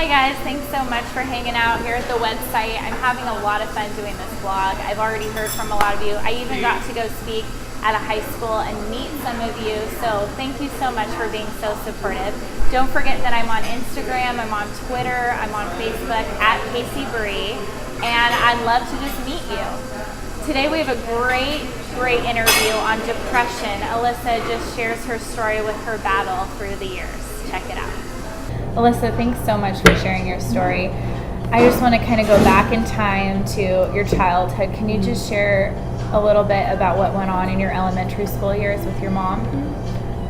Hi guys, thanks so much for hanging out here at the website. I'm having a lot of fun doing this vlog. I've already heard from a lot of you. I even got to go speak at a high school and meet some of you, so thank you so much for being so supportive. Don't forget that I'm on Instagram, I'm on Twitter, I'm on Facebook at Bree, and I'd love to just meet you. Today we have a great interview on depression. Alyssa just shares her story with her battle through the years. Check it out. Alyssa, thanks so much for sharing your story. I just want to kind of go back in time to your childhood. Can you just share a little bit about what went on in your elementary school years with your mom?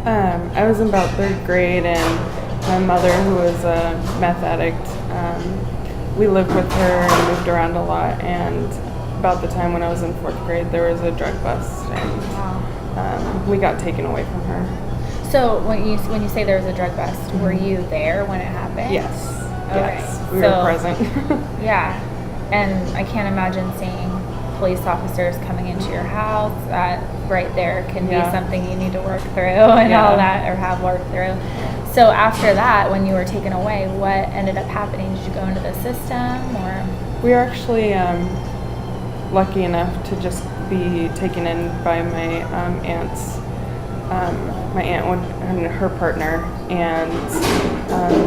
I was in about third grade, and my mother, who was a meth addict, we lived with her and moved around a lot, and about the time when I was in fourth grade, there was a drug bust, and we got taken away from her. So when you say there was a drug bust, were you there when it happened? Yes. Okay. Yes, we were present. Yeah, and I can't imagine seeing police officers coming into your house. That right there can be something you need to work through and all that, or have worked through. So after that, when you were taken away, what ended up happening? Did you go into the system, or? We were actually lucky enough to just be taken in by my aunts. My aunt and her partner, and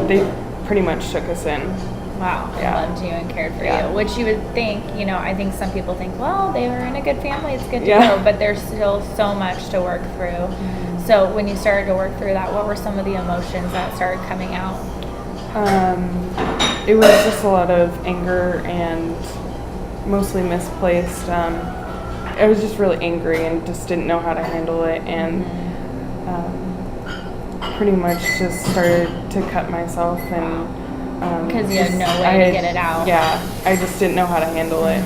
they pretty much took us in. Wow, they loved you and cared for you. Which you would think, I think some people think, well, they were in a good family, it's good to go, but there's still so much to work through. Mm-hmm. So when you started to work through that, what were some of the emotions that started coming out? It was just a lot of anger and mostly misplaced. I was just really angry and just didn't know how to handle it, and pretty much just started to cut myself, and because you had no way to get it out. Yeah, I just didn't know how to handle it.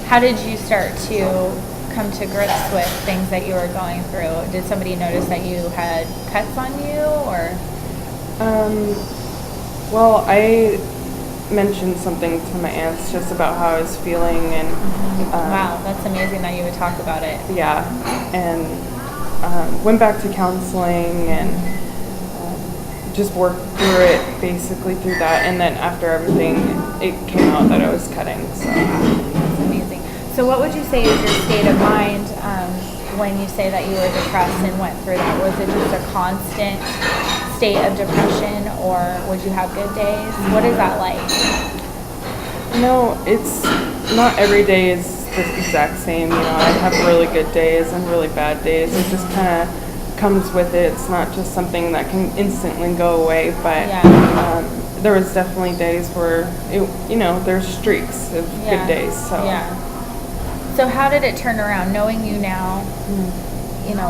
How did you start to come to grips with things that you were going through? Did somebody notice that you had cuts on you, or? Well, I mentioned something to my aunts just about how I was feeling, and wow, that's amazing that you would talk about it. Yeah, and went back to counseling and just worked through it, basically through that, and then after everything, it came out that I was cutting. So that's amazing. So what would you say is your state of mind when you say that you were depressed and went through that? Was it just a constant state of depression, or would you have good days? What is that like? It's not every day is the exact same. I have really good days and really bad days. It just kind of comes with it. It's not just something that can instantly go away, but there was definitely days where there's streaks of good days. So how did it turn around, knowing you now?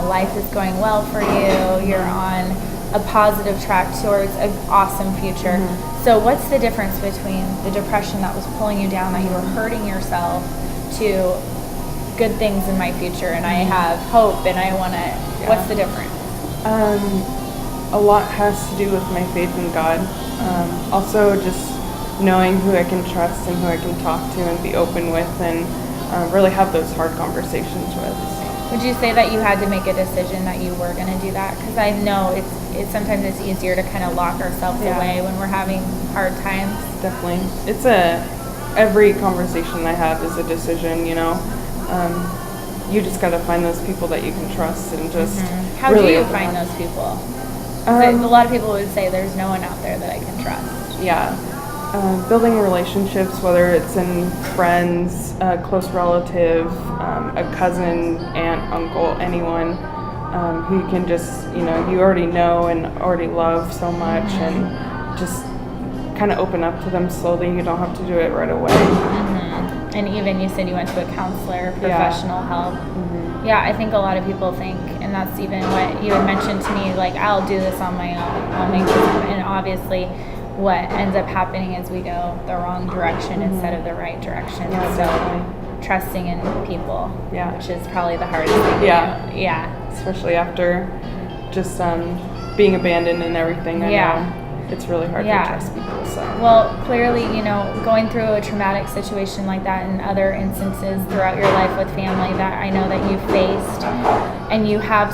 Life is going well for you. You're on a positive track towards an awesome future. So what's the difference between the depression that was pulling you down, that you were hurting yourself, to good things in my future and I have hope and I want to, what's the difference? A lot has to do with my faith in God. Also just knowing who I can trust and who I can talk to and be open with, and really have those hard conversations with. Would you say that you had to make a decision that you were going to do that? Because I know it's sometimes it's easier to kind of lock ourselves away when we're having hard times. Definitely. Every conversation I have is a decision, you just got to find those people that you can trust and just How do you find those people? A lot of people would say there's no one out there that I can trust. Yeah. Building relationships, whether it's in friends, a close relative, a cousin, aunt, uncle, anyone who you can just, you already know and already love so much, and just kind of open up to them slowly. You don't have to do it right away. And even you said you went to a counselor, professional help. Yeah, I think a lot of people think, and that's even what you had mentioned to me, like, I'll do this on my own. I'll make this happen. And obviously what ends up happening is we go the wrong direction instead of the right direction. Trusting in people, which is probably the hardest thing to do. Especially after just being abandoned and everything. I know it's really hard to trust people. So. Well, clearly, going through a traumatic situation like that, and other instances throughout your life with family that I know that you faced, and you have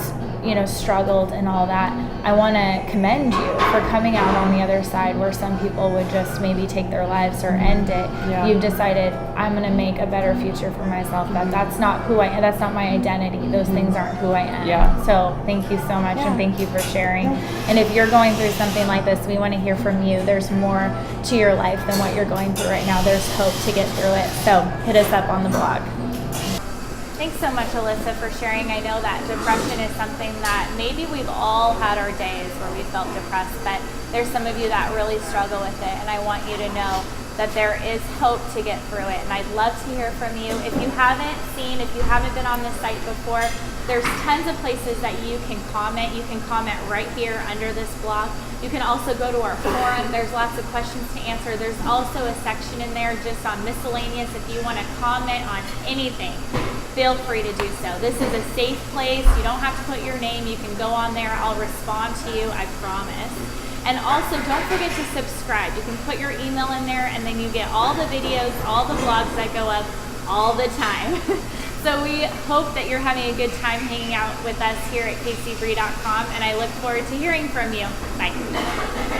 struggled and all that, I want to commend you for coming out on the other side where some people would just maybe take their lives or end it. Yeah. You've decided, I'm going to make a better future for myself. That's not who I am. That's not my identity. Those things aren't who I am. Yeah. So thank you so much, and thank you for sharing. And if you're going through something like this, we want to hear from you. There's more to your life than what you're going through right now. There's hope to get through it. So hit us up on the blog. Thanks so much, Alyssa, for sharing. I know that depression is something that maybe we've all had our days where we felt depressed, but there's some of you that really struggle with it, and I want you to know that there is hope to get through it. And I'd love to hear from you. If you haven't been on this site before, there's tons of places that you can comment. You can comment right here under this blog. You can also go to our forum. There's lots of questions to answer. There's also a section in there just on miscellaneous if you want to comment on anything. Feel free to do so. This is a safe place. You don't have to put your name. You can go on there. I'll respond to you, I promise. And also, don't forget to subscribe. You can put your email in there, and then you get all the videos, all the vlogs that go up all the time. So we hope that you're having a good time hanging out with us here at kcbree.com, and I look forward to hearing from you. Bye.